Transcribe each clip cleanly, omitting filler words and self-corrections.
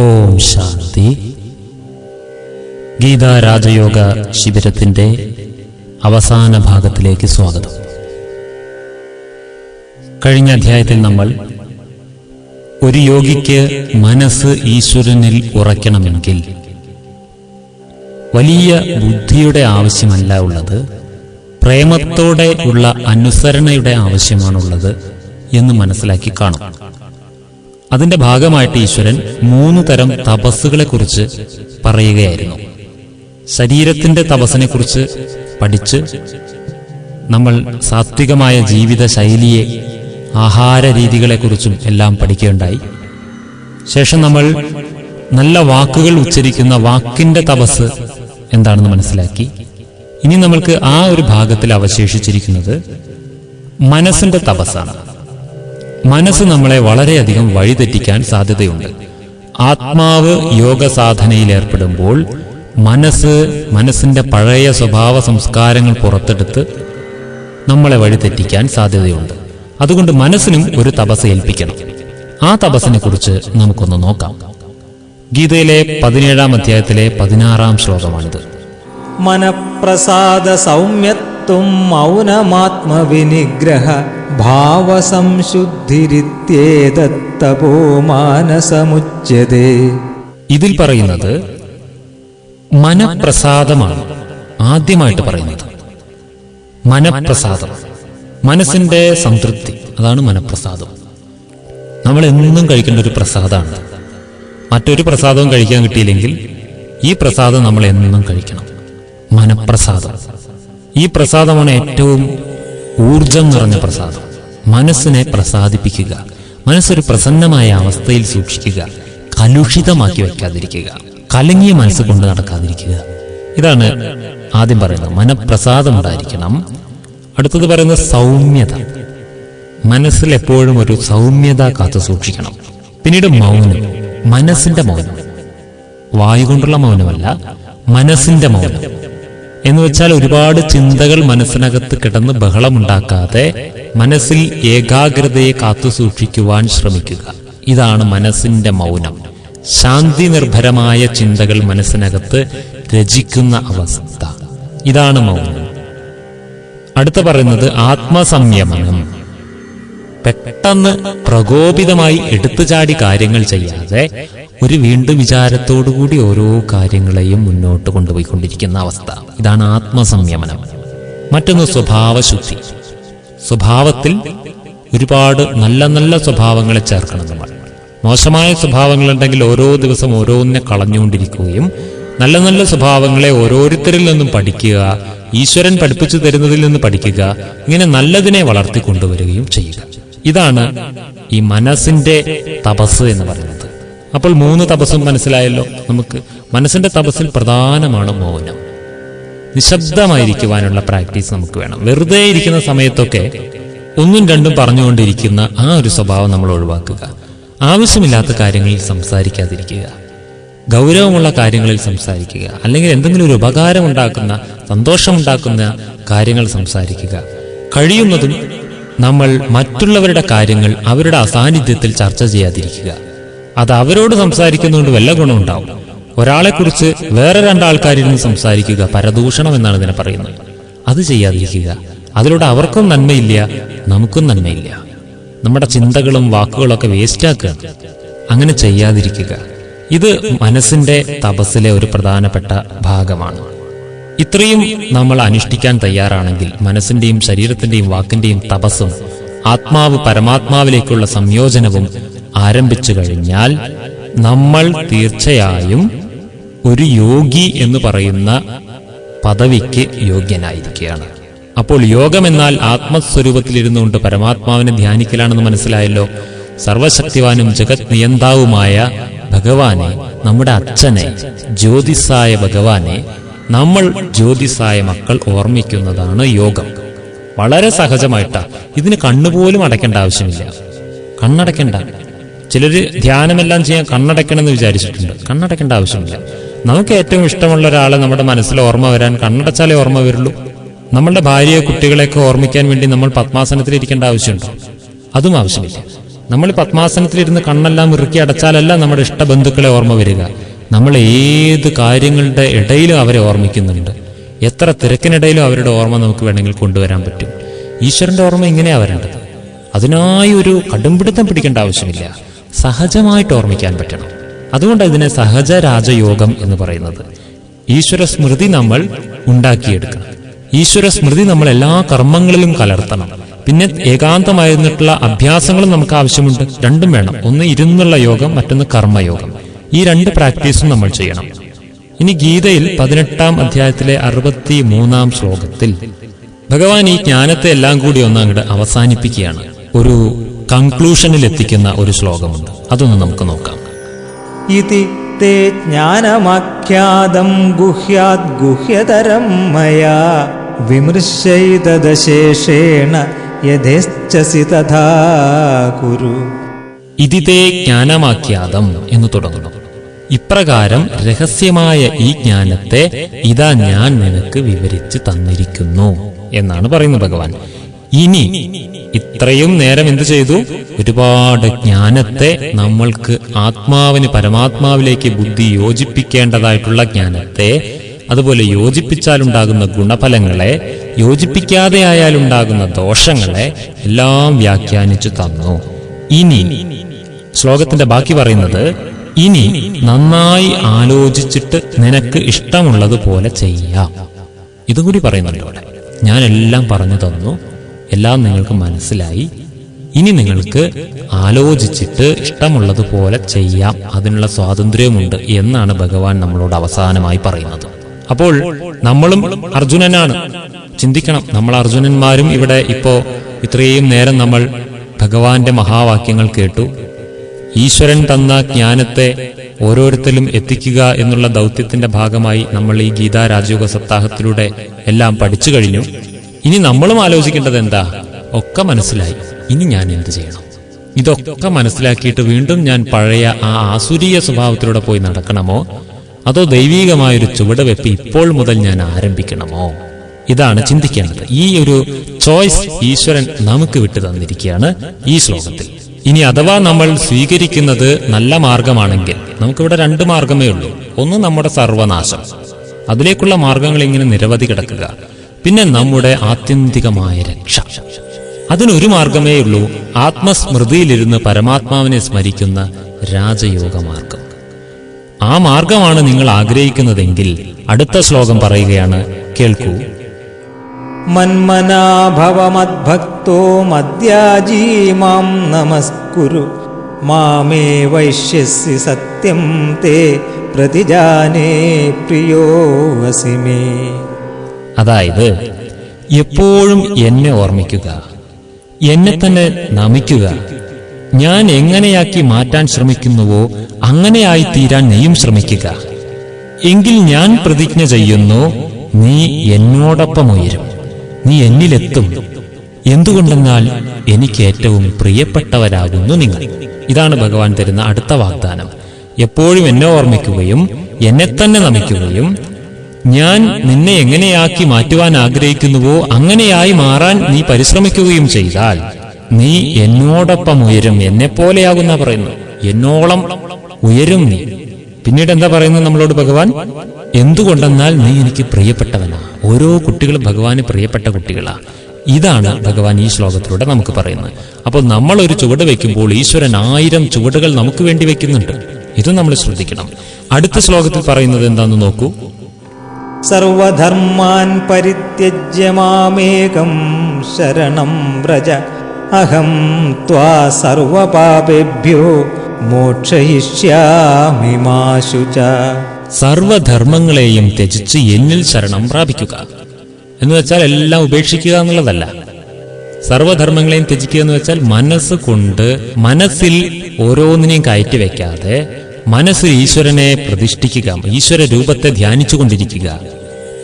ഓം ശാന്തി. ഗീതാ രാജയോഗ ശിബിരത്തിൻ്റെ അവസാന ഭാഗത്തിലേക്ക് സ്വാഗതം. കഴിഞ്ഞ അധ്യായത്തിൽ നമ്മൾ ഒരു യോഗിക്ക് മനസ്സ് ഈശ്വരനിൽ ഉറയ്ക്കണമെങ്കിൽ വലിയ ബുദ്ധിയുടെ ആവശ്യമല്ല ഉള്ളത്, പ്രേമത്തോടെ ഉള്ള അനുസരണയുടെ ആവശ്യമാണുള്ളത് എന്ന് മനസ്സിലാക്കി കാണും. അതിന്റെ ഭാഗമായിട്ട് ഈശ്വരൻ 3 തരം തപസ്സുകളെ കുറിച്ച് പറയുകയായിരുന്നു. ശരീരത്തിന്റെ തപസ്സിനെ കുറിച്ച് പഠിച്ച് നമ്മൾ സാത്വികമായ ജീവിത ശൈലിയെ, ആഹാര രീതികളെക്കുറിച്ചും എല്ലാം പഠിക്കുകയുണ്ടായി. ശേഷം നമ്മൾ നല്ല വാക്കുകൾ ഉച്ചരിക്കുന്ന വാക്കിന്റെ തപസ് എന്താണെന്ന് മനസ്സിലാക്കി. ഇനി നമ്മൾക്ക് ആ ഒരു ഭാഗത്തിൽ അവശേഷിച്ചിരിക്കുന്നത് മനസ്സിന്റെ തപസ്സാണ്. മനസ്സ് നമ്മളെ വളരെയധികം വഴിതെറ്റിക്കാൻ സാധ്യതയുണ്ട്. ആത്മാവ് യോഗ സാധനയിൽ ഏർപ്പെടുമ്പോൾ മനസ്സിന്റെ പഴയ സ്വഭാവ സംസ്കാരങ്ങൾ പുറത്തെടുത്ത് നമ്മളെ വഴിതെറ്റിക്കാൻ സാധ്യതയുണ്ട്. അതുകൊണ്ട് മനസ്സിനും ഒരു തപസ് ഏൽപ്പിക്കണം. ആ തപസ്സിനെ കുറിച്ച് നമുക്കൊന്ന് നോക്കാം. ഗീതയിലെ 17-ാം അധ്യായത്തിലെ 16-ാം ശ്ലോകമാണിത്. മനഃപ്രസാദ സൗമ്യത്വം മൗനമാത്മവിനിഗ്രഹ ഭാവസംശുദ്ധിരിത്യേതത്തപോ മാനസമുച്യതേ. ഇതിൽ പറയുന്നത് മനഃപ്രസാദമാണ്. ആദ്യമായിട്ട് പറയുന്നത് മനഃപ്രസാദം, മനസ്സിന്റെ സംതൃപ്തി, അതാണ് മനഃപ്രസാദം. നമ്മൾ എന്നും കഴിക്കേണ്ട ഒരു പ്രസാദമാണ്. മറ്റൊരു പ്രസാദവും കഴിക്കാൻ കിട്ടിയില്ലെങ്കിൽ ഈ പ്രസാദം നമ്മൾ എന്നും കഴിക്കണം. മനഃപ്രസാദം, ഈ പ്രസാദമാണ് ഏറ്റവും ഊർജം നിറഞ്ഞ പ്രസാദം. മനസ്സിനെ പ്രസാദിപ്പിക്കുക, മനസ്സൊരു പ്രസന്നമായ അവസ്ഥയിൽ സൂക്ഷിക്കുക, കലുഷിതമാക്കി വയ്ക്കാതിരിക്കുക, കലങ്ങിയ മനസ്സ് കൊണ്ട് നടക്കാതിരിക്കുക. ഇതാണ് ആദ്യം പറയുന്നത്. മനഃപ്രസാദം ഉണ്ടായിരിക്കണം. അടുത്തത് പറയുന്നത് സൗമ്യത. മനസ്സിൽ എപ്പോഴും ഒരു സൗമ്യത കാത്തു സൂക്ഷിക്കണം. പിന്നീട് മൗനം, മനസ്സിന്റെ മൗനം, വായു കൊണ്ടുള്ള മൗനമല്ല, മനസ്സിന്റെ മൗനം എന്ന് വെച്ചാൽ ഒരുപാട് ചിന്തകൾ മനസ്സിനകത്ത് കിടന്ന് ബഹളമുണ്ടാക്കാതെ മനസ്സിൽ ഏകാഗ്രതയെ കാത്തു സൂക്ഷിക്കുവാൻ ശ്രമിക്കുക. ഇതാണ് മനസ്സിന്റെ മൗനം. ശാന്തി നിർഭരമായ ചിന്തകൾ മനസ്സിനകത്ത് രചിക്കുന്ന അവസ്ഥ, ഇതാണ് മൗനം. അടുത്ത പറയുന്നത് ആത്മസംയമനം. പെട്ടെന്ന് പ്രകോപിതമായി എടുത്തുചാടി കാര്യങ്ങൾ ചെയ്യാതെ ഒരു വീണ്ടും വിചാരത്തോടുകൂടി ഓരോ കാര്യങ്ങളെയും മുന്നോട്ട് കൊണ്ടുപോയിക്കൊണ്ടിരിക്കുന്ന അവസ്ഥ, ഇതാണ് ആത്മസംയമനം. മറ്റൊന്ന് സ്വഭാവശുദ്ധി. സ്വഭാവത്തിൽ ഒരുപാട് നല്ല നല്ല സ്വഭാവങ്ങളെ ചേർക്കണം. നമ്മൾ മോശമായ സ്വഭാവങ്ങളുണ്ടെങ്കിൽ ഓരോ ദിവസം ഓരോന്നിനെ കളഞ്ഞുകൊണ്ടിരിക്കുകയും നല്ല നല്ല സ്വഭാവങ്ങളെ ഓരോരുത്തരിൽ നിന്നും പഠിക്കുക, ഈശ്വരൻ പഠിപ്പിച്ചു തരുന്നതിൽ നിന്ന് പഠിക്കുക, ഇങ്ങനെ നല്ലതിനെ വളർത്തിക്കൊണ്ടുവരികയും ചെയ്യുക. ഇതാണ് ഈ മനസ്സിന്റെ തപസ് എന്ന് പറയുന്നത്. അപ്പോൾ 3 തപസ്സും മനസ്സിലായല്ലോ നമുക്ക്. മനസ്സിന്റെ തപസ്സിൽ പ്രധാനമാണ് മൗനം. നിശബ്ദമായിരിക്കുവാനുള്ള പ്രാക്ടീസ് നമുക്ക് വേണം. വെറുതെ ഇരിക്കുന്ന സമയത്തൊക്കെ 1ഉം 2ഉം പറഞ്ഞുകൊണ്ടിരിക്കുന്ന ആ ഒരു സ്വഭാവം നമ്മൾ ഒഴിവാക്കുക. ആവശ്യമില്ലാത്ത കാര്യങ്ങളിൽ സംസാരിക്കാതിരിക്കുക, ഗൗരവമുള്ള കാര്യങ്ങളിൽ സംസാരിക്കുക, അല്ലെങ്കിൽ എന്തെങ്കിലും ഒരു ഉപകാരം ഉണ്ടാക്കുന്ന, സന്തോഷമുണ്ടാക്കുന്ന കാര്യങ്ങൾ സംസാരിക്കുക. കഴിയുന്നതും നമ്മൾ മറ്റുള്ളവരുടെ കാര്യങ്ങൾ അവരുടെ അസാന്നിധ്യത്തിൽ ചർച്ച ചെയ്യാതിരിക്കുക. അത് അവരോട് സംസാരിക്കുന്നതുകൊണ്ട് വല്ല ഗുണമുണ്ടാവും. ഒരാളെക്കുറിച്ച് വേറെ 2 ആൾക്കാരിരുന്ന് സംസാരിക്കുക, പരദൂഷണം എന്നാണ് ഇതിനെ പറയുന്നത്. അത് ചെയ്യാതിരിക്കുക. അതിലൂടെ അവർക്കും നന്മയില്ല, നമുക്കും നന്മയില്ല. നമ്മുടെ ചിന്തകളും വാക്കുകളൊക്കെ വേസ്റ്റാക്കുക. അങ്ങനെ ചെയ്യാതിരിക്കുക. ഇത് മനസ്സിന്റെ തപസ്സിലെ ഒരു പ്രധാനപ്പെട്ട ഭാഗമാണ്. ഇത്രയും നമ്മൾ അനുഷ്ഠിക്കാൻ തയ്യാറാണെങ്കിൽ മനസ്സിന്റെയും ശരീരത്തിന്റെയും വാക്കിന്റെയും തപസ്സും ആത്മാവ് പരമാത്മാവിലേക്കുള്ള സംയോജനവും ആരംഭിച്ചു കഴിഞ്ഞാൽ നമ്മൾ തീർച്ചയായും ഒരു യോഗി എന്ന് പറയുന്ന പദവിക്ക് യോഗ്യനായിരിക്കുകയാണ്. അപ്പോൾ യോഗമെന്നാൽ ആത്മസ്വരൂപത്തിലിരുന്നുകൊണ്ട് പരമാത്മാവിനെ ധ്യാനിക്കലാണെന്ന് മനസ്സിലായല്ലോ. സർവശക്തിവാനും ജഗത് നിയന്താവുമായ ഭഗവാനെ, നമ്മുടെ അച്ഛനെ, ജ്യോതിസായ ഭഗവാനെ നമ്മൾ ജ്യോതിസായ മക്കൾ ഓർമ്മിക്കുന്നതാണ് യോഗം. വളരെ സഹജമായിട്ടാണ്. ഇതിന് കണ്ണുപോലും അടയ്ക്കേണ്ട ആവശ്യമില്ല. കണ്ണടയ്ക്കേണ്ട. ചിലര് ധ്യാനമെല്ലാം ചെയ്യാൻ കണ്ണടയ്ക്കണമെന്ന് വിചാരിച്ചിട്ടുണ്ട്. കണ്ണടയ്ക്കേണ്ട ആവശ്യമില്ല. നമുക്ക് ഏറ്റവും ഇഷ്ടമുള്ള ഒരാളെ നമ്മുടെ മനസ്സിൽ ഓർമ്മ വരാൻ കണ്ണടച്ചാലേ ഓർമ്മ വരുള്ളൂ. നമ്മളുടെ ഭാര്യയെ, കുട്ടികളെയൊക്കെ ഓർമ്മിക്കാൻ വേണ്ടി നമ്മൾ പത്മാസനത്തിൽ ഇരിക്കേണ്ട ആവശ്യമുണ്ടോ? അതും ആവശ്യമില്ല. നമ്മൾ പത്മാസനത്തിലിരുന്ന് കണ്ണെല്ലാം ഇറുക്കി അടച്ചാലല്ല നമ്മുടെ ഇഷ്ടബന്ധുക്കളെ ഓർമ്മ വരിക. നമ്മൾ ഏത് കാര്യങ്ങളുടെ ഇടയിലും അവരെ ഓർമ്മിക്കുന്നുണ്ട്. എത്ര തിരക്കിനിടയിലും അവരുടെ ഓർമ്മ നമുക്ക് വേണമെങ്കിൽ കൊണ്ടുവരാൻ പറ്റും. ഈശ്വരന്റെ ഓർമ്മ ഇങ്ങനെയാ വരേണ്ടത്. അതിനായി ഒരു കടുംപിടുത്തം പിടിക്കേണ്ട ആവശ്യമില്ല. സഹജമായിട്ട് ഓർമ്മിക്കാൻ പറ്റണം. അതുകൊണ്ട് ഇതിനെ സഹജ രാജയോഗം എന്ന് പറയുന്നത്. ഈശ്വര സ്മൃതി നമ്മൾ ഉണ്ടാക്കിയെടുക്കണം. ഈശ്വര സ്മൃതി നമ്മൾ എല്ലാ കർമ്മങ്ങളിലും കലർത്തണം. പിന്നെ ഏകാന്തമായിരുന്നിട്ടുള്ള അഭ്യാസങ്ങളും നമുക്ക് ആവശ്യമുണ്ട്. രണ്ടും വേണം. ഒന്ന് ഇരുന്നുള്ള യോഗം, മറ്റൊന്ന് കർമ്മയോഗം. ഈ രണ്ട് പ്രാക്ടീസും നമ്മൾ ചെയ്യണം. ഇനി ഗീതയിൽ 18-ാം അധ്യായത്തിലെ 63-ാം ശ്ലോകത്തിൽ ഭഗവാൻ ഈ ജ്ഞാനത്തെ എല്ലാം കൂടി അങ്ങോട്ട് അവസാനിപ്പിക്കുകയാണ്. ഒരു കൺക്ലൂഷനിൽ എത്തിക്കുന്ന ഒരു ശ്ലോകമുണ്ട്. അതൊന്ന് നമുക്ക് നോക്കാം. ഇതി തേ ജ്ഞാനമാഖ്യാതം ഗുഹ്യാദ് ഗുഹ്യതരം മയാ വിമൃശ്യൈതദശേഷേണ യഥേച്ഛസി തഥാ കുരു. ഇതിതേ ജ്ഞാനമാഖ്യാതം എന്ന് തുടങ്ങുന്നു. ഇപ്രകാരം രഹസ്യമായ ഈ ജ്ഞാനത്തെ ഇതാ ഞാൻ നിനക്ക് വിവരിച്ച് തന്നിരിക്കുന്നു എന്നാണ് പറയുന്നത് ഭഗവാൻ. ഇനി ഇത്രയും നേരം എന്ത് ചെയ്തു? ഒരുപാട് ജ്ഞാനത്തെ, നമ്മൾക്ക് ആത്മാവിന് പരമാത്മാവിലേക്ക് ബുദ്ധി യോജിപ്പിക്കേണ്ടതായിട്ടുള്ള ജ്ഞാനത്തെ, അതുപോലെ യോജിപ്പിച്ചാലുണ്ടാകുന്ന ഗുണഫലങ്ങളെ, യോജിപ്പിക്കാതെ ആയാലുണ്ടാകുന്ന ദോഷങ്ങളെ എല്ലാം വ്യാഖ്യാനിച്ചു തന്നു. ഇനി ശ്ലോകത്തിന്റെ ബാക്കി പറയുന്നത്, ഇനി നന്നായി ആലോചിച്ചിട്ട് നിനക്ക് ഇഷ്ടമുള്ളതുപോലെ ചെയ്യാം. ഇതും കൂടി പറയുന്നുണ്ട് ഇവിടെ. ഞാൻ എല്ലാം പറഞ്ഞു തന്നു, എല്ലാം നിങ്ങൾക്ക് മനസ്സിലായി. ഇനി നിങ്ങൾക്ക് ആലോചിച്ചിട്ട് ഇഷ്ടമുള്ളതുപോലെ ചെയ്യാം, അതിനുള്ള സ്വാതന്ത്ര്യമുണ്ട് എന്നാണ് ഭഗവാൻ നമ്മളോട് അവസാനമായി പറയുന്നത്. അപ്പോൾ നമ്മളും അർജുനനാണ്. ചിന്തിക്കണം, നമ്മൾ അർജുനന്മാരും ഇവിടെ ഇപ്പോ ഇത്രയും നേരം നമ്മൾ ഭഗവാന്റെ മഹാവാക്യങ്ങൾ കേട്ടു. ഈശ്വരൻ തന്ന ജ്ഞാനത്തെ ഓരോരുത്തരും എത്തിക്കുക എന്നുള്ള ദൗത്യത്തിന്റെ ഭാഗമായി നമ്മൾ ഈ ഗീതാ രാജയോഗ സപ്താഹത്തിലൂടെ എല്ലാം പഠിച്ചു കഴിഞ്ഞു. ഇനി നമ്മളും ആലോചിക്കേണ്ടത് എന്താ? ഒക്കെ മനസ്സിലായി, ഇനി ഞാൻ എന്ത് ചെയ്യണം? ഇതൊക്കെ മനസ്സിലാക്കിയിട്ട് വീണ്ടും ഞാൻ പഴയ ആ ആസുരീയ സ്വഭാവത്തിലൂടെ പോയി നടക്കണമോ, അതോ ദൈവീകമായൊരു ചുവടുവെപ്പ് ഇപ്പോൾ മുതൽ ഞാൻ ആരംഭിക്കണമോ? ഇതാണ് ചിന്തിക്കേണ്ടത്. ഈ ഒരു ചോയ്സ് ഈശ്വരൻ നമുക്ക് വിട്ടു തന്നിരിക്കുകയാണ് ഈ ശ്ലോകത്തിൽ. ഇനി അഥവാ നമ്മൾ സ്വീകരിക്കുന്നത് നല്ല മാർഗമാണെങ്കിൽ നമുക്കിവിടെ രണ്ട് മാർഗമേ ഉള്ളൂ. ഒന്ന് നമ്മുടെ സർവനാശം, അതിലേക്കുള്ള മാർഗങ്ങൾ ഇങ്ങനെ നിരവധി കിടക്കുക. പിന്നെ നമ്മുടെ ആത്യന്തികമായ രക്ഷ, അതിനൊരു മാർഗമേ ഉള്ളൂ. ആത്മസ്മൃതിയിലിരുന്ന് പരമാത്മാവിനെ സ്മരിക്കുന്ന രാജയോഗ മാർഗം. ആ മാർഗമാണ് നിങ്ങൾ ആഗ്രഹിക്കുന്നതെങ്കിൽ അടുത്ത ശ്ലോകം പറയുകയാണ്, കേൾക്കൂ. മന്മനാഭവമദ്ഭക്തോ മദ്യാജീ മാം നമസ്കുരു മാമേ വൈശ്യസി സത്യം തേ പ്രതിജാനേ പ്രിയോ വസിമേ. അതായത് എപ്പോഴും എന്നെ ഓർമ്മിക്കുക, എന്നെ തന്നെ നമിക്കുക. ഞാൻ എങ്ങനെയാക്കി മാറ്റാൻ ശ്രമിക്കുന്നുവോ അങ്ങനെയായി തീരാൻ നീയും ശ്രമിക്കുക. എങ്കിൽ ഞാൻ പ്രതിജ്ഞ ചെയ്യുന്നു, നീ എന്നോടൊപ്പം ഉയരും, നീ എന്നിലെത്തും. എന്തുകൊണ്ടെന്നാൽ എനിക്ക് ഏറ്റവും പ്രിയപ്പെട്ടവരാകുന്നു നിങ്ങൾ. ഇതാണ് ഭഗവാൻ തരുന്ന അടുത്ത വാഗ്ദാനം. എപ്പോഴും എന്നെ ഓർമ്മിക്കുകയും എന്നെ തന്നെ നമിക്കുകയും ഞാൻ നിന്നെ എങ്ങനെയാക്കി മാറ്റുവാൻ ആഗ്രഹിക്കുന്നുവോ അങ്ങനെയായി മാറാൻ നീ പരിശ്രമിക്കുകയും ചെയ്താൽ നീ എന്നോടൊപ്പം ഉയരും. എന്നെപ്പോലെയാകുന്ന പറയുന്നു, എന്നോളം ഉയരും നീ. പിന്നീട് എന്താ പറയുന്നത് നമ്മളോട് ഭഗവാൻ? എന്തുകൊണ്ടെന്നാൽ നീ എനിക്ക് പ്രിയപ്പെട്ടവനാ. ഓരോ കുട്ടികളും ഭഗവാന് പ്രിയപ്പെട്ട കുട്ടികളാ. ഇതാണ് ഭഗവാൻ ഈ ശ്ലോകത്തിലൂടെ നമുക്ക് പറയുന്നത്. അപ്പോൾ നമ്മൾ ഒരു ചുവട് വെക്കുമ്പോൾ ഈശ്വരൻ 1000 ചുവടുകൾ നമുക്ക് വേണ്ടി വെക്കുന്നുണ്ട്. ഇത് നമ്മൾ ശ്രദ്ധിക്കണം. അടുത്ത ശ്ലോകത്തിൽ പറയുന്നത് എന്താന്ന് നോക്കൂ. സർവധർമാൻ പരിത്യജ്യ മാമേകം ശരണം വ്രജ അഹം ത്വാ സർവപാപേഭ്യോ മോക്ഷയിഷ്യാമി മാ ശുച. സർവധർമ്മങ്ങളെയും ത്യജിച്ച് എന്നിൽ ശരണം പ്രാപിക്കുക എന്ന് വെച്ചാൽ എല്ലാം ഉപേക്ഷിക്കുക എന്നുള്ളതല്ല. സർവധർമ്മങ്ങളെയും ത്യജിക്കുക എന്ന് വെച്ചാൽ മനസ്സുകൊണ്ട് മനസ്സിൽ ഓരോന്നിനെയും കയറ്റി വെക്കാതെ മനസ്സിൽ ഈശ്വരനെ പ്രതിഷ്ഠിക്കുക, ഈശ്വര രൂപത്തെ ധ്യാനിച്ചുകൊണ്ടിരിക്കുക.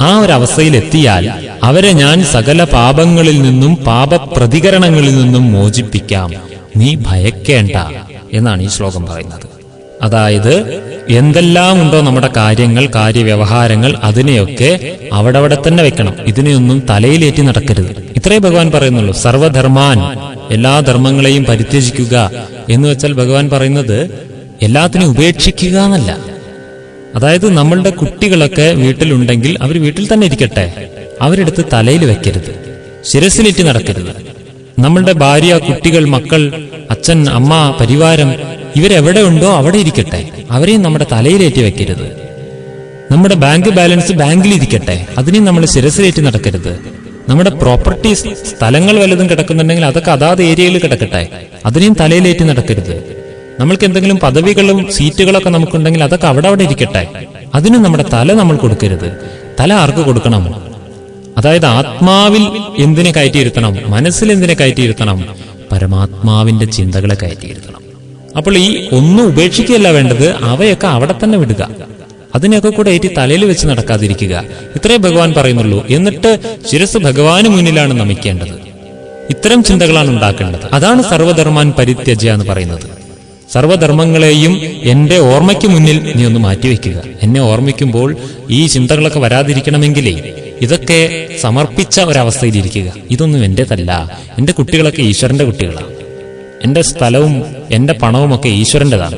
ആ ഒരവസ്ഥയിൽ എത്തിയാൽ അവരെ ഞാൻ സകല പാപങ്ങളിൽ നിന്നും പാപപ്രതികരണങ്ങളിൽ നിന്നും മോചിപ്പിക്കാം, നീ ഭയക്കേണ്ട എന്നാണ് ഈ ശ്ലോകം പറയുന്നത്. അതായത് എന്തെല്ലാം ഉണ്ടോ നമ്മുടെ കാര്യങ്ങൾ, കാര്യവ്യവഹാരങ്ങൾ, അതിനെയൊക്കെ അവിടെ തന്നെ വെക്കണം. ഇതിനെയൊന്നും തലയിലേറ്റി നടക്കരുത്. ഇത്രേ ഭഗവാൻ പറയുന്നുള്ളൂ. സർവധർമാൻ എല്ലാ ധർമ്മങ്ങളെയും പരിത്യജിക്കുക എന്ന് വെച്ചാൽ ഭഗവാൻ പറയുന്നത് എല്ലാത്തിനും ഉപേക്ഷിക്കുക എന്നല്ല. അതായത് നമ്മളുടെ കുട്ടികളൊക്കെ വീട്ടിലുണ്ടെങ്കിൽ അവർ വീട്ടിൽ തന്നെ ഇരിക്കട്ടെ, അവരെടുത്ത് തലയിൽ വെക്കരുത്, ശിരസിലേറ്റി നടക്കരുത്. നമ്മളുടെ ഭാര്യ, കുട്ടികൾ, മക്കൾ, അച്ഛൻ, അമ്മ, പരിവാരം ഇവരെവിടെ ഉണ്ടോ അവിടെ ഇരിക്കട്ടെ, അവരെയും നമ്മുടെ തലയിലേറ്റി വെക്കരുത്. നമ്മുടെ ബാങ്ക് ബാലൻസ് ബാങ്കിലിരിക്കട്ടെ, അതിനെയും നമ്മൾ ശിരസിലേറ്റി നടക്കരുത്. നമ്മുടെ പ്രോപ്പർട്ടീസ്, സ്ഥലങ്ങൾ വല്ലതും കിടക്കുന്നുണ്ടെങ്കിൽ അതൊക്കെ അതാത് ഏരിയയിൽ കിടക്കട്ടെ, അതിനെയും തലയിലേറ്റി നടക്കരുത്. നമ്മൾക്ക് എന്തെങ്കിലും പദവികളും സീറ്റുകളൊക്കെ നമുക്കുണ്ടെങ്കിൽ അതൊക്കെ അവിടെ ഇരിക്കട്ടെ, അതിന് നമ്മുടെ തല നമ്മൾ കൊടുക്കരുത്. തല ആർക്ക് കൊടുക്കണം? അതായത് ആത്മാവിൽ എന്തിനെ കയറ്റിയിരുത്തണം? മനസ്സിൽ എന്തിനെ കയറ്റിയിരുത്തണം? പരമാത്മാവിന്റെ ചിന്തകളെ കയറ്റിയിരുത്തണം. അപ്പോൾ ഈ ഒന്നും ഉപേക്ഷിക്കുകയല്ല വേണ്ടത്, അവയൊക്കെ അവിടെ തന്നെ വിടുക, അതിനെയൊക്കെ കൂടെ ഏറ്റി തലയിൽ വെച്ച് നടക്കാതിരിക്കുക. ഇത്രേ ഭഗവാൻ പറയുന്നുള്ളൂ. എന്നിട്ട് ശിരസ് ഭഗവാന് മുന്നിലാണ് നമിക്കേണ്ടത്. ഇത്തരം ചിന്തകളാണ് ഉണ്ടാക്കേണ്ടത്. അതാണ് സർവധർമാൻ പരിത്യജ്യ എന്ന് പറയുന്നത്. സർവധർമ്മങ്ങളെയും എന്റെ ഓർമ്മയ്ക്ക് മുന്നിൽ നീ ഒന്ന് മാറ്റിവെക്കുക. എന്നെ ഓർമ്മിക്കുമ്പോൾ ഈ ചിന്തകളൊക്കെ വരാതിരിക്കണമെങ്കിലേ ഇതൊക്കെ സമർപ്പിച്ച ഒരവസ്ഥയിലിരിക്കുക. ഇതൊന്നും എന്റേതല്ല, എന്റെ കുട്ടികളൊക്കെ ഈശ്വരന്റെ കുട്ടികളാണ്, എന്റെ സ്ഥലവും എന്റെ പണവും ഒക്കെ ഈശ്വരന്റേതാണ്,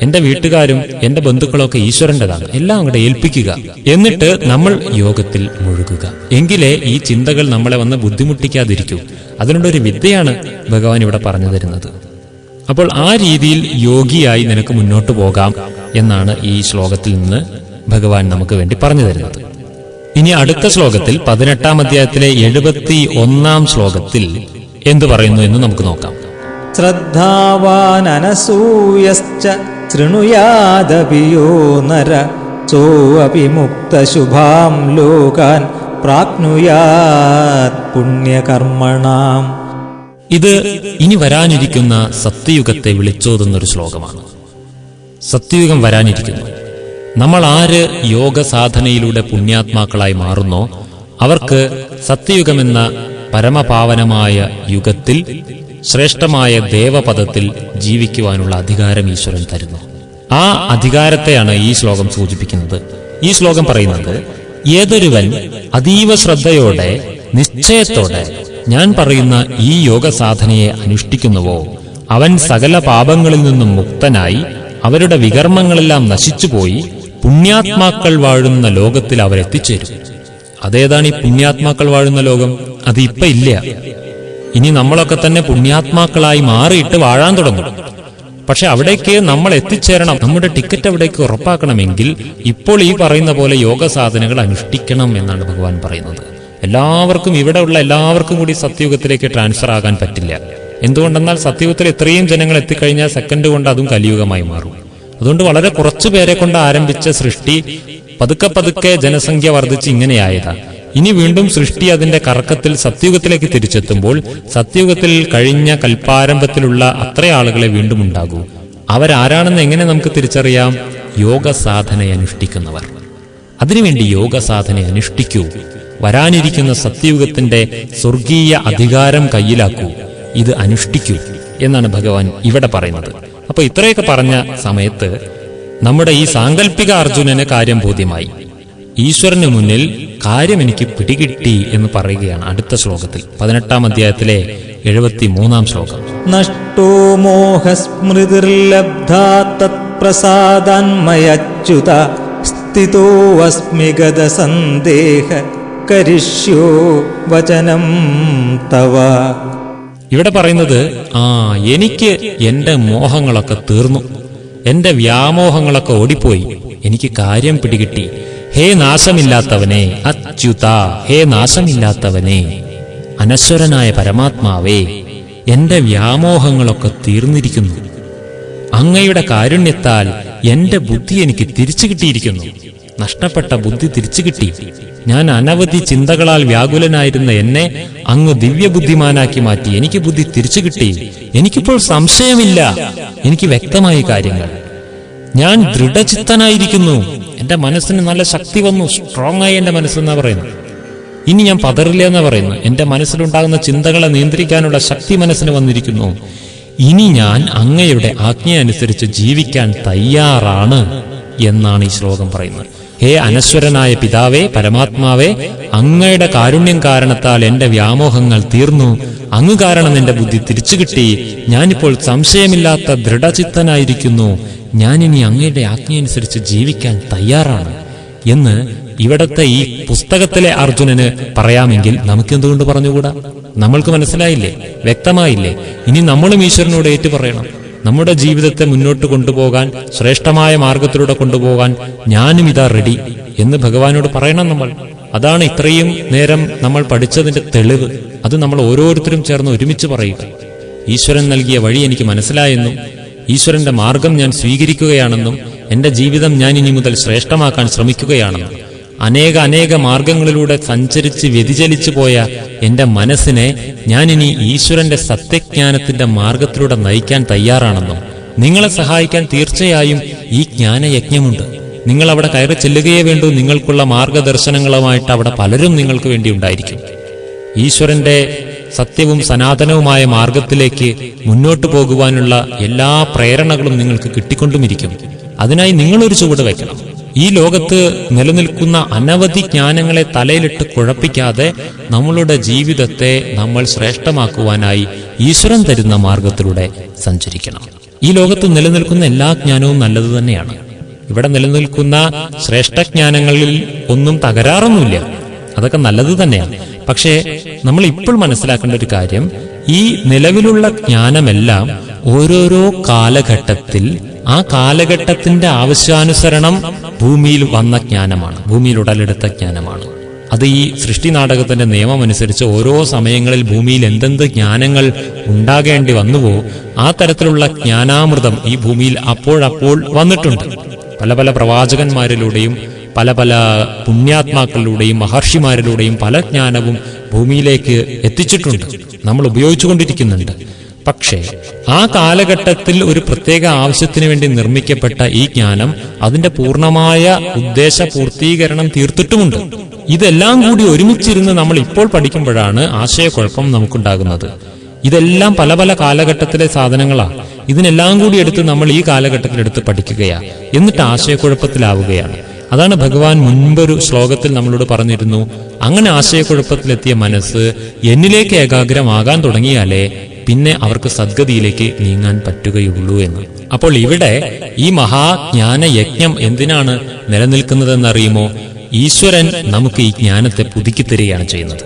എന്റെ വീട്ടുകാരും എന്റെ ബന്ധുക്കളൊക്കെ ഈശ്വരന്റേതാണ്, എല്ലാം അങ്ങോട്ട് ഏൽപ്പിക്കുക. എന്നിട്ട് നമ്മൾ യോഗത്തിൽ മുഴുകുക. എങ്കിലേ ഈ ചിന്തകൾ നമ്മളെ വന്ന് ബുദ്ധിമുട്ടിക്കാതിരിക്കൂ. അതിനുള്ളൊരു വിദ്യയാണ് ഭഗവാൻ ഇവിടെ പറഞ്ഞു തരുന്നത്. അപ്പോൾ ആ രീതിയിൽ യോഗിയായി നിനക്ക് മുന്നോട്ട് പോകാം എന്നാണ് ഈ ശ്ലോകത്തിൽ നിന്ന് ഭഗവാൻ നമുക്ക് വേണ്ടി പറഞ്ഞു തരുന്നത്. ഇനി അടുത്ത ശ്ലോകത്തിൽ 18-ാം അധ്യായത്തിലെ 71-ാം ശ്ലോകത്തിൽ എന്തു പറയുന്നു എന്ന് നമുക്ക് നോക്കാം. ശ്രദ്ധാവാൻ അനസൂയശ്ച ശൃണുയാദപിയോ നര സോഅപി മുക്തശുഭാം ലോകാൻ പ്രാപ്നുയാത് പുണ്യകർമ്മണാം. ഇത് ഇനി വരാനിരിക്കുന്ന സത്യയുഗത്തെ വിളിച്ചോതുന്നൊരു ശ്ലോകമാണ്. സത്യയുഗം വരാനിരിക്കുന്നു. നമ്മൾ ആര് യോഗ സാധനയിലൂടെ പുണ്യാത്മാക്കളായി മാറുന്നോ അവർക്ക് സത്യയുഗമെന്ന പരമപാവനമായ യുഗത്തിൽ ശ്രേഷ്ഠമായ ദേവപദത്തിൽ ജീവിക്കുവാനുള്ള അധികാരം ഈശ്വരൻ തരുന്നു. ആ അധികാരത്തെയാണ് ഈ ശ്ലോകം സൂചിപ്പിക്കുന്നത്. ഈ ശ്ലോകം പറയുന്നത്, ഏതൊരുവൻ അതീവ ശ്രദ്ധയോടെ നിശ്ചയത്തോടെ ഞാൻ പറയുന്ന ഈ യോഗ സാധനയെ അനുഷ്ഠിക്കുന്നുവോ അവൻ സകല പാപങ്ങളിൽ നിന്നും മുക്തനായി അവരുടെ വികർമ്മങ്ങളെല്ലാം നശിച്ചുപോയി പുണ്യാത്മാക്കൾ വാഴുന്ന ലോകത്തിൽ അവരെത്തിച്ചേരും. അതേതാണ് ഈ പുണ്യാത്മാക്കൾ വാഴുന്ന ലോകം? അത് ഇപ്പൊ ഇല്ല. ഇനി നമ്മളൊക്കെ തന്നെ പുണ്യാത്മാക്കളായി മാറിയിട്ട് വാഴാൻ തുടങ്ങും. പക്ഷെ അവിടേക്ക് നമ്മൾ എത്തിച്ചേരണം. നമ്മുടെ ടിക്കറ്റ് അവിടേക്ക് ഉറപ്പാക്കണമെങ്കിൽ ഇപ്പോൾ ഈ പറയുന്ന പോലെ യോഗ സാധനകൾ അനുഷ്ഠിക്കണം എന്നാണ് ഭഗവാൻ പറയുന്നത്. എല്ലാവർക്കും, ഇവിടെ ഉള്ള എല്ലാവർക്കും കൂടി സത്യയുഗത്തിലേക്ക് ട്രാൻസ്ഫർ ആകാൻ പറ്റില്ല. എന്തുകൊണ്ടെന്നാൽ സത്യയുഗത്തിൽ ഇത്രയും ജനങ്ങൾ എത്തിക്കഴിഞ്ഞാൽ സെക്കൻഡ് കൊണ്ട് അതും കലിയുഗമായി മാറും. അതുകൊണ്ട് വളരെ കുറച്ചു പേരെ കൊണ്ട് ആരംഭിച്ച സൃഷ്ടി പതുക്കെ പതുക്കെ ജനസംഖ്യ വർദ്ധിച്ച് ഇങ്ങനെയായതാ. ഇനി വീണ്ടും സൃഷ്ടി അതിന്റെ കറക്കത്തിൽ സത്യയുഗത്തിലേക്ക് തിരിച്ചെത്തുമ്പോൾ സത്യയുഗത്തിൽ കഴിഞ്ഞ കൽപ്പാരംഭത്തിലുള്ള അത്ര ആളുകളെ വീണ്ടും ഉണ്ടാകൂ. അവരാരാണെന്ന് എങ്ങനെ നമുക്ക് തിരിച്ചറിയാം? യോഗ സാധന അനുഷ്ഠിക്കുന്നവർ. അതിനുവേണ്ടി യോഗ സാധന അനുഷ്ഠിക്കൂ. വരാനിരിക്കുന്ന സത്യയുഗത്തിന്റെ സ്വർഗീയ അധികാരം കയ്യിലാക്കൂ. ഇത് അനുഷ്ഠിക്കൂ എന്നാണ് ഭഗവാൻ ഇവിടെ പറയുന്നത്. അപ്പൊ ഇത്രയൊക്കെ പറഞ്ഞ സമയത്ത് നമ്മുടെ ഈ സാങ്കല്പിക അർജുനന് കാര്യം ബോധ്യമായി. ഈശ്വരന് മുന്നിൽ കാര്യം എനിക്ക് പിടികിട്ടി എന്ന് പറയുകയാണ് അടുത്ത ശ്ലോകത്തിൽ, 18-ാം അധ്യായത്തിലെ 73-ാം ശ്ലോകം. നഷ്ടോ മോഹസ്മൃതിർലബ്ധാ തത്പ്രസാദാന്മയച്യുത സ്ഥിതോ അസ്മി ഗത സന്ദേഹ കരിഷ്യോ വചനം തവ. ഇവിടെ പറയുന്നത്, എനിക്ക് എന്റെ മോഹങ്ങളൊക്കെ തീർന്നു, എന്റെ വ്യാമോഹങ്ങളൊക്കെ ഓടിപ്പോയി, എനിക്ക് കാര്യം പിടികിട്ടി. ഹേ നാശമില്ലാത്തവനെ, അച്യുത, ഹേ നാശമില്ലാത്തവനെ, അനശ്വരനായ പരമാത്മാവേ, എന്റെ വ്യാമോഹങ്ങളൊക്കെ തീർന്നിരിക്കുന്നു. അങ്ങയുടെ കാരുണ്യത്താൽ എന്റെ ബുദ്ധി എനിക്ക് തിരിച്ചു കിട്ടിയിരിക്കുന്നു. നഷ്ടപ്പെട്ട ബുദ്ധി തിരിച്ചു കിട്ടി. ഞാൻ അനവധി ചിന്തകളാൽ വ്യാകുലനായിരുന്ന എന്നെ അങ്ങ് ദിവ്യബുദ്ധിമാനാക്കി മാറ്റി. എനിക്ക് ബുദ്ധി തിരിച്ചു കിട്ടി. എനിക്കിപ്പോൾ സംശയമില്ല. എനിക്ക് വ്യക്തമായ കാര്യങ്ങൾ. ഞാൻ ദൃഢചിത്തനായിരിക്കുന്നു. എന്റെ മനസ്സിന് നല്ല ശക്തി വന്നു. സ്ട്രോങ് ആയി എന്റെ മനസ്സെന്നാ പറയുന്നു. ഇനി ഞാൻ പതറില്ല എന്നാ പറയുന്നു. എന്റെ മനസ്സിലുണ്ടാകുന്ന ചിന്തകളെ നിയന്ത്രിക്കാനുള്ള ശക്തി മനസ്സിന് വന്നിരിക്കുന്നു. ഇനി ഞാൻ അങ്ങയുടെ ആജ്ഞയനുസരിച്ച് ജീവിക്കാൻ തയ്യാറാണ് എന്നാണ് ഈ ശ്ലോകം പറയുന്നത്. ഹേ അനശ്വരനായ പിതാവേ, പരമാത്മാവേ, അങ്ങയുടെ കാരുണ്യം കാരണത്താൽ എന്റെ വ്യാമോഹങ്ങൾ തീർന്നു. അങ്ങ് കാരണം എന്റെ ബുദ്ധി തിരിച്ചു കിട്ടി. ഞാനിപ്പോൾ സംശയമില്ലാത്ത ദൃഢചിത്തനായിരിക്കുന്നു. ഞാനിനി അങ്ങയുടെ ആജ്ഞയനുസരിച്ച് ജീവിക്കാൻ തയ്യാറാണ് എന്ന് ഇവിടത്തെ ഈ പുസ്തകത്തിലെ അർജുനന് പറയാമെങ്കിൽ നമുക്കെന്തുകൊണ്ട് പറഞ്ഞുകൂടാ? നമ്മൾക്ക് മനസ്സിലായില്ലേ? വ്യക്തമായില്ലേ? ഇനി നമ്മളും ഈശ്വരനോട് ഏറ്റുപറയണം. നമ്മുടെ ജീവിതത്തെ മുന്നോട്ട് കൊണ്ടുപോകാൻ, ശ്രേഷ്ഠമായ മാർഗത്തിലൂടെ കൊണ്ടുപോകാൻ ഞാനും ഇതാ റെഡി എന്ന് ഭഗവാനോട് പറയണം നമ്മൾ. അതാണ് ഇത്രയും നേരം നമ്മൾ പഠിച്ചതിന്റെ തെളിവ്. അത് നമ്മൾ ഓരോരുത്തരും ചേർന്ന് ഒരുമിച്ച് പറയുക. ഈശ്വരൻ നൽകിയ വഴി എനിക്ക് മനസ്സിലായെന്നും ഈശ്വരന്റെ മാർഗം ഞാൻ സ്വീകരിക്കുകയാണെന്നും എന്റെ ജീവിതം ഞാൻ ഇനി മുതൽ ശ്രേഷ്ഠമാക്കാൻ ശ്രമിക്കുകയാണെന്നും അനേക മാർഗങ്ങളിലൂടെ സഞ്ചരിച്ച് വ്യതിചലിച്ചു പോയ എന്റെ മനസ്സിനെ ഞാനിനി ഈശ്വരന്റെ സത്യജ്ഞാനത്തിന്റെ മാർഗത്തിലൂടെ നയിക്കാൻ തയ്യാറാണെന്നും നിങ്ങളെ സഹായിക്കാൻ തീർച്ചയായും ഈ ജ്ഞാനയജ്ഞമുണ്ട്. നിങ്ങൾ അവിടെ കയറി ചെല്ലുകയേ വേണ്ടൂ. നിങ്ങൾക്കുള്ള മാർഗദർശനങ്ങളുമായിട്ട് അവിടെ പലരും നിങ്ങൾക്ക് വേണ്ടി ഉണ്ടായിരിക്കും. ഈശ്വരന്റെ സത്യവും സനാതനവുമായ മാർഗത്തിലേക്ക് മുന്നോട്ടു പോകുവാനുള്ള എല്ലാ പ്രേരണകളും നിങ്ങൾക്ക് കിട്ടിക്കൊണ്ടുമിരിക്കും. അതിനായി നിങ്ങളൊരു ചുവട് വയ്ക്കണം. ഈ ലോകത്ത് നിലനിൽക്കുന്ന അനവധി ജ്ഞാനങ്ങളെ തലയിലിട്ട് കുഴപ്പിക്കാതെ നമ്മളുടെ ജീവിതത്തെ നമ്മൾ ശ്രേഷ്ഠമാക്കുവാനായി ഈശ്വരൻ തരുന്ന മാർഗത്തിലൂടെ സഞ്ചരിക്കണം. ഈ ലോകത്ത് നിലനിൽക്കുന്ന എല്ലാ ജ്ഞാനവും നല്ലത് തന്നെയാണ്. ഇവിടെ നിലനിൽക്കുന്ന ശ്രേഷ്ഠജ്ഞാനങ്ങളിൽ ഒന്നും തകരാറൊന്നുമില്ല. അതൊക്കെ നല്ലത് തന്നെയാണ്. പക്ഷേ നമ്മൾ ഇപ്പോൾ മനസ്സിലാക്കേണ്ട ഒരു കാര്യം, ഈ നിലവിലുള്ള ജ്ഞാനമെല്ലാം ഓരോരോ കാലഘട്ടത്തിൽ ആ കാലഘട്ടത്തിന്റെ ആവശ്യാനുസരണം ഭൂമിയിൽ വന്ന ജ്ഞാനമാണ്, ഭൂമിയിൽ ഉടലെടുത്ത ജ്ഞാനമാണ്. അത് ഈ സൃഷ്ടി നാടകത്തിന്റെ നിയമം അനുസരിച്ച് ഓരോ സമയങ്ങളിൽ ഭൂമിയിൽ എന്തെന്ത് ജ്ഞാനങ്ങൾ ഉണ്ടാകേണ്ടി വന്നുവോ ആ തരത്തിലുള്ള ജ്ഞാനാമൃതം ഈ ഭൂമിയിൽ അപ്പോഴപ്പോൾ വന്നിട്ടുണ്ട്. പല പല പ്രവാചകന്മാരിലൂടെയും പല പല പുണ്യാത്മാക്കളിലൂടെയും മഹർഷിമാരിലൂടെയും പല ജ്ഞാനവും ഭൂമിയിലേക്ക് എത്തിച്ചിട്ടുണ്ട്, നമ്മൾ ഉപയോഗിച്ചുകൊണ്ടിരിക്കുന്നുണ്ട്. പക്ഷേ ആ കാലഘട്ടത്തിൽ ഒരു പ്രത്യേക ആവശ്യത്തിന് വേണ്ടി നിർമ്മിക്കപ്പെട്ട ഈ ജ്ഞാനം അതിന്റെ പൂർണ്ണമായ ഉദ്ദേശ പൂർത്തീകരണം തീർത്തിട്ടുമുണ്ട്. ഇതെല്ലാം കൂടി ഒരുമിച്ചിരുന്ന് നമ്മൾ ഇപ്പോൾ പഠിക്കുമ്പോഴാണ് ആശയക്കുഴപ്പം നമുക്കുണ്ടാകുന്നത്. ഇതെല്ലാം പല പല കാലഘട്ടത്തിലെ സാധനങ്ങളാണ്. ഇതിനെല്ലാം കൂടി എടുത്ത് നമ്മൾ ഈ കാലഘട്ടത്തിലെടുത്ത് പഠിക്കുകയാ, എന്നിട്ട് ആശയക്കുഴപ്പത്തിലാവുകയാണ്. അതാണ് ഭഗവാൻ മുൻപൊരു ശ്ലോകത്തിൽ നമ്മളോട് പറഞ്ഞിരുന്നു, അങ്ങനെ ആശയക്കുഴപ്പത്തിലെത്തിയ മനസ്സ് എന്നിലേക്ക് ഏകാഗ്രമാകാൻ തുടങ്ങിയാലേ പിന്നെ അവർക്ക് സദ്ഗതിയിലേക്ക് നീങ്ങാൻ പറ്റുകയുള്ളൂ എന്ന്. അപ്പോൾ ഇവിടെ ഈ മഹാജ്ഞാന യജ്ഞം എന്തിനാണ് നിലനിൽക്കുന്നതെന്നറിയുമോ? ഈശ്വരൻ നമുക്ക് ഈ ജ്ഞാനത്തെ പുതുക്കി തരികയാണ് ചെയ്യുന്നത്.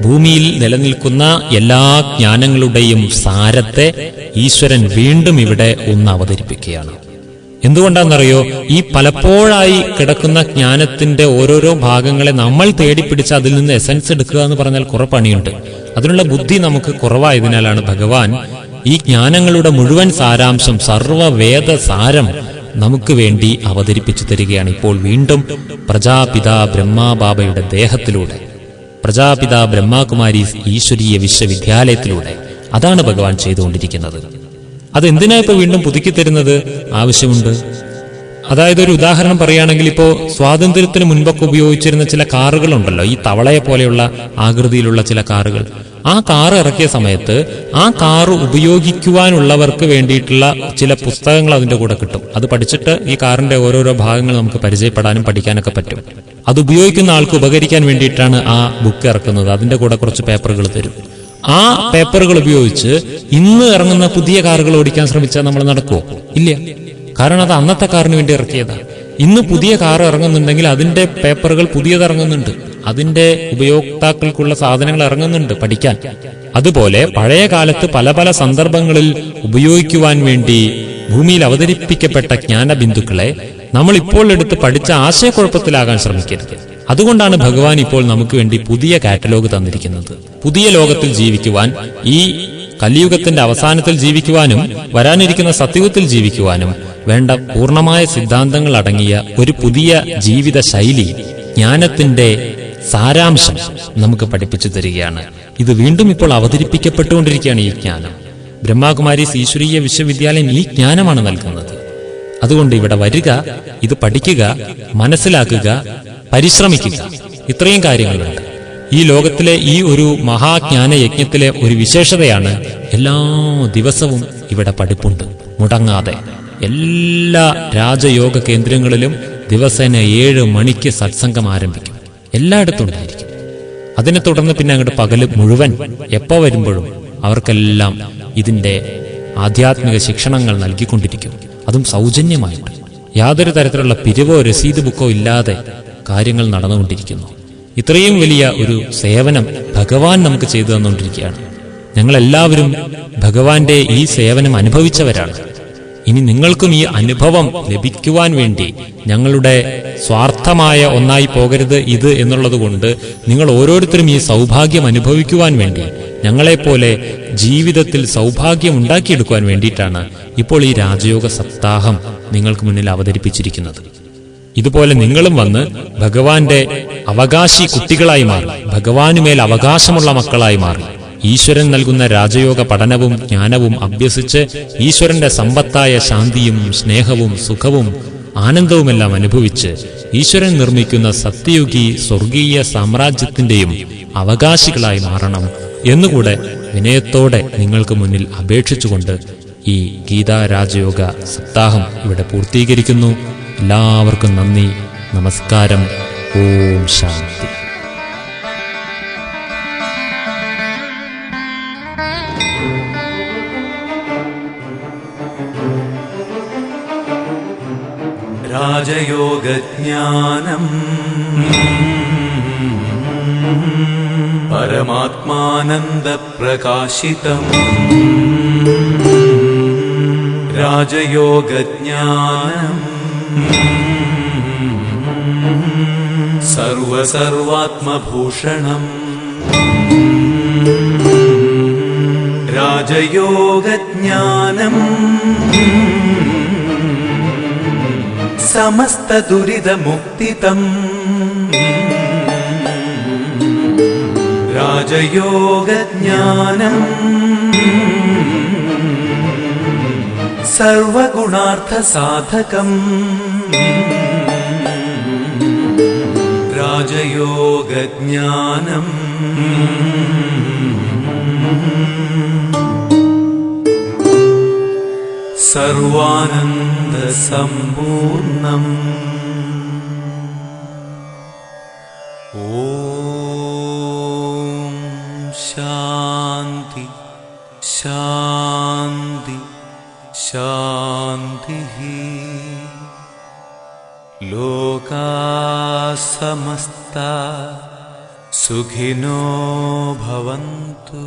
ഭൂമിയിൽ നിലനിൽക്കുന്ന എല്ലാ ജ്ഞാനങ്ങളുടെയും സാരത്തെ ഈശ്വരൻ വീണ്ടും ഇവിടെ ഒന്ന് അവതരിപ്പിക്കുകയാണ്. എന്തുകൊണ്ടാണെന്നറിയോ? ഈ പലപ്പോഴായി കിടക്കുന്ന ജ്ഞാനത്തിന്റെ ഓരോരോ ഭാഗങ്ങളെ നമ്മൾ തേടിപ്പിടിച്ച് അതിൽ നിന്ന് എസൻസ് എടുക്കുക എന്ന് പറഞ്ഞാൽ കുറെ പണിയുണ്ട്. അതിനുള്ള ബുദ്ധി നമുക്ക് കുറവായതിനാലാണ് ഭഗവാൻ ഈ ജ്ഞാനങ്ങളുടെ മുഴുവൻ സാരാംശം, സർവവേദ സാരം നമുക്ക് വേണ്ടി അവതരിപ്പിച്ചു തരികയാണ്. ഇപ്പോൾ വീണ്ടും പ്രജാപിതാ ബ്രഹ്മാബാബയുടെ ദേഹത്തിലൂടെ, പ്രജാപിതാ ബ്രഹ്മാകുമാരി ഈശ്വരീയ വിശ്വവിദ്യാലയത്തിലൂടെ. അതാണ് ഭഗവാൻ ചെയ്തുകൊണ്ടിരിക്കുന്നത്. അതെന്തിനാ ഇപ്പൊ വീണ്ടും പുതുക്കി തരുന്നത്? ആവശ്യമുണ്ട്. അതായത് ഒരു ഉദാഹരണം പറയുകയാണെങ്കിൽ, ഇപ്പോൾ സ്വാതന്ത്ര്യത്തിന് മുൻപൊക്കെ ഉപയോഗിച്ചിരുന്ന ചില കാറുകളുണ്ടല്ലോ, ഈ തവളയെ പോലെയുള്ള ആകൃതിയിലുള്ള ചില കാറുകൾ. ആ കാറ് ഇറക്കിയ സമയത്ത് ആ കാറ് ഉപയോഗിക്കുവാനുള്ളവർക്ക് വേണ്ടിയിട്ടുള്ള ചില പുസ്തകങ്ങൾ അതിന്റെ കൂടെ കിട്ടും. അത് പഠിച്ചിട്ട് ഈ കാറിന്റെ ഓരോരോ ഭാഗങ്ങൾ നമുക്ക് പരിചയപ്പെടാനും പഠിക്കാനൊക്കെ പറ്റും. അത് ഉപയോഗിക്കുന്ന ആൾക്ക് ഉപകരിക്കാൻ വേണ്ടിയിട്ടാണ് ആ ബുക്ക് ഇറക്കുന്നത്. അതിന്റെ കൂടെ കുറച്ച് പേപ്പറുകൾ തരും. ആ പേപ്പറുകൾ ഉപയോഗിച്ച് ഇന്ന് ഇറങ്ങുന്ന പുതിയ കാറുകൾ ഓടിക്കാൻ ശ്രമിച്ചാൽ നമ്മൾ നടക്കുമോ? ഇല്ല. കാരണം അത് അന്നത്തെ കാറിന് വേണ്ടി ഇറക്കിയതാണ്. ഇന്ന് പുതിയ കാർ ഇറങ്ങുന്നുണ്ടെങ്കിൽ അതിന്റെ പേപ്പറുകൾ പുതിയത് ഇറങ്ങുന്നുണ്ട്, അതിന്റെ ഉപയോക്താക്കൾക്കുള്ള സാധനങ്ങൾ ഇറങ്ങുന്നുണ്ട് പഠിക്കാൻ. അതുപോലെ പഴയ കാലത്ത് പല പല സന്ദർഭങ്ങളിൽ ഉപയോഗിക്കുവാൻ വേണ്ടി ഭൂമിയിൽ അവതരിപ്പിക്കപ്പെട്ട ജ്ഞാനബിന്ദുക്കളെ നമ്മൾ ഇപ്പോൾ എടുത്ത് പഠിച്ച ആശയക്കുഴപ്പത്തിലാകാൻ ശ്രമിക്കരുത്. അതുകൊണ്ടാണ് ഭഗവാൻ ഇപ്പോൾ നമുക്ക് വേണ്ടി പുതിയ കാറ്റലോഗ് തന്നിരിക്കുന്നത്. പുതിയ ലോകത്തിൽ ജീവിക്കുവാൻ, ഈ കലിയുഗത്തിന്റെ അവസാനത്തിൽ ജീവിക്കുവാനും വരാനിരിക്കുന്ന സത്യയുഗത്തിൽ ജീവിക്കുവാനും വേണ്ട പൂർണ്ണമായ സിദ്ധാന്തങ്ങൾ അടങ്ങിയ ഒരു പുതിയ ജീവിത ശൈലി, ജ്ഞാനത്തിന്റെ സാരാംശം നമുക്ക് പഠിപ്പിച്ചു തരികയാണ്. ഇത് വീണ്ടും ഇപ്പോൾ അവതരിപ്പിക്കപ്പെട്ടുകൊണ്ടിരിക്കുകയാണ്. ഈ ജ്ഞാനം ബ്രഹ്മാകുമാരീസ് ഈശ്വരീയ വിശ്വവിദ്യാലയം ഈ ജ്ഞാനമാണ് നൽകുന്നത്. അതുകൊണ്ട് ഇവിടെ വരിക, ഇത് പഠിക്കുക, മനസ്സിലാക്കുക, പരിശ്രമിക്കുക. ഇത്രയും കാര്യങ്ങളുണ്ട്. ഈ ലോകത്തിലെ ഈ ഒരു മഹാജ്ഞാന യജ്ഞത്തിലെ ഒരു വിശേഷതയാണ്, എല്ലാ ദിവസവും ഇവിടെ പഠിപ്പുണ്ട് മുടങ്ങാതെ. എല്ലാ രാജയോഗ കേന്ദ്രങ്ങളിലും ദിവസേന 7 മണിക്ക് സത്സംഗം ആരംഭിക്കും. എല്ലായിടത്തും ഉണ്ടായിരിക്കും. അതിനെ തുടർന്ന് പിന്നെ അങ്ങോട്ട് പകല് മുഴുവൻ എപ്പോൾ വരുമ്പോഴും അവർക്കെല്ലാം ഇതിൻ്റെ ആധ്യാത്മിക ശിക്ഷണങ്ങൾ നൽകിക്കൊണ്ടിരിക്കും. അതും സൗജന്യമായിട്ട്, യാതൊരു തരത്തിലുള്ള പിരിവോ രസീത് ബുക്കോ ഇല്ലാതെ കാര്യങ്ങൾ നടന്നുകൊണ്ടിരിക്കുന്നു. ഇത്രയും വലിയ ഒരു സേവനം ഭഗവാൻ നമുക്ക് ചെയ്തു തന്നുകൊണ്ടിരിക്കുകയാണ്. ഞങ്ങളെല്ലാവരും ഭഗവാന്റെ ഈ സേവനം അനുഭവിച്ചവരാണ്. ഇനി നിങ്ങൾക്കും ഈ അനുഭവം ലഭിക്കുവാൻ വേണ്ടി, ഞങ്ങളുടെ സ്വാർത്ഥമായ ഒന്നായി പോകരുത് ഇത് എന്നുള്ളത് കൊണ്ട് നിങ്ങൾ ഓരോരുത്തരും ഈ സൗഭാഗ്യം അനുഭവിക്കുവാൻ വേണ്ടി, ഞങ്ങളെപ്പോലെ ജീവിതത്തിൽ സൗഭാഗ്യം ഉണ്ടാക്കിയെടുക്കുവാൻ വേണ്ടിയിട്ടാണ് ഇപ്പോൾ ഈ രാജയോഗ സപ്താഹം നിങ്ങൾക്ക് മുന്നിൽ അവതരിപ്പിച്ചിരിക്കുന്നത്. ഇതുപോലെ നിങ്ങളും വന്ന് ഭഗവാന്റെ അവകാശി കുട്ടികളായി മാറി, ഭഗവാനുമേൽ അവകാശമുള്ള മക്കളായി മാറി, ഈശ്വരൻ നൽകുന്ന രാജയോഗ പഠനവും ജ്ഞാനവും അഭ്യസിച്ച് ഈശ്വരന്റെ സമ്പത്തായ ശാന്തിയും സ്നേഹവും സുഖവും ആനന്ദവുമെല്ലാം അനുഭവിച്ച് ഈശ്വരൻ നിർമ്മിക്കുന്ന സത്യയുഗി സ്വർഗീയ സാമ്രാജ്യത്തിന്റെയും അവകാശികളായി മാറണം എന്നുകൂടെ വിനയത്തോടെ നിങ്ങൾക്ക് മുന്നിൽ അപേക്ഷിച്ചുകൊണ്ട് ഈ ഗീതാ രാജയോഗ സപ്താഹം ഇവിടെ പൂർത്തീകരിക്കുന്നു. എല്ലാവർക്കും നന്ദി, നമസ്കാരം. ഓം ശാന്തി. രാജയോഗജ്ഞാനം പരമാത്മാനന്ദപ്രകാശിതം. രാജയോഗജ്ഞാനം സർവസർവാത്മഭൂഷണം. രാജയോഗജ്ഞാനം സമസ്ത ദുരിതമുക്തിതം. രാജയോഗജ്ഞാനം സർവഗുണാർത്ഥസാധകം. രാജയോഗജ്ഞാനം സർവാനന്ദസമ്പൂർണം. ഓം ശാന്തി ശാന്തി ശാന്തി. ലോകാ സമസ്ത സുഖിനോ ഭവന്തു.